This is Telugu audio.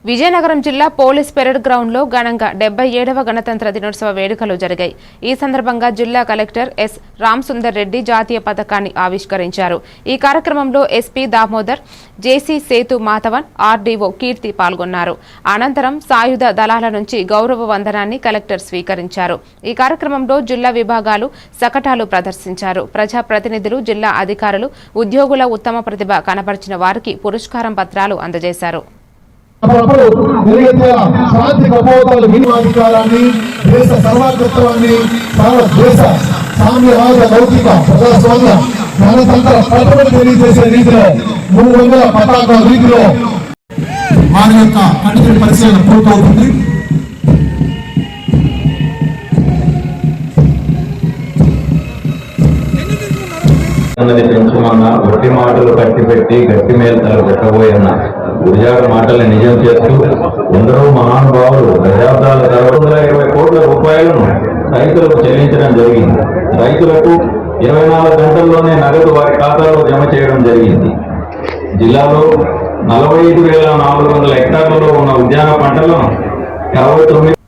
విజయనగరం జిల్లా పోలీస్ పెరేడ్ గ్రౌండ్ లో ఘనంగా 77వ గణతంత్ర దినోత్సవ వేడుకలు జరిగాయి. ఈ సందర్భంగా జిల్లా కలెక్టర్ ఎస్ రామసుందర్ రెడ్డి జాతీయ పతాకాన్ని ఆవిష్కరించారు. ఈ కార్యక్రమంలో ఎస్పీ దామోదర్, జేసీ సేతు మాధవన్, ఆర్డీఓ కీర్తి పాల్గొన్నారు. అనంతరం సాయుధ దళాల నుంచి గౌరవ వందనాన్ని కలెక్టర్ స్వీకరించారు. ఈ కార్యక్రమంలో జిల్లా విభాగాలు శకటాలు ప్రదర్శించారు. ప్రజాప్రతినిధులు, జిల్లా అధికారులు, ఉద్యోగుల ఉత్తమ ప్రతిభ కనబరిచిన వారికి పురస్కారం పత్రాలు అందజేశారు. శాంతి కపోతాలు వినియోగాధికారాన్ని, దేశ సర్వాధికారాన్ని, దేశ సామ్యవాద లౌకిక ప్రజాస్వామ్య గణతంత్ర పట్టుబడి తెలియజేసే రీతిలో 300 పతాకాల రీతిలో వారి యొక్క కఠిన పరిశీలన పూర్తవుతుంది. పెంచమన్నా గట్టి మాటలు కట్టిపెట్టి గట్టి మేల్తాలు పెట్టబోయన్న గురిజాడ మాటల్ని నిజం చేస్తూ ఎందరో మహానుభావులు దశాబ్దాల తర్వాత 120 కోట్ల రూపాయలను రైతులకు చెల్లించడం జరిగింది. రైతులకు 24 గంటల్లోనే నగదు వారి ఖాతాలో జమ చేయడం జరిగింది. జిల్లాలో 45,400 హెక్టార్లలో ఉన్న ఉద్యాన పంటలను 69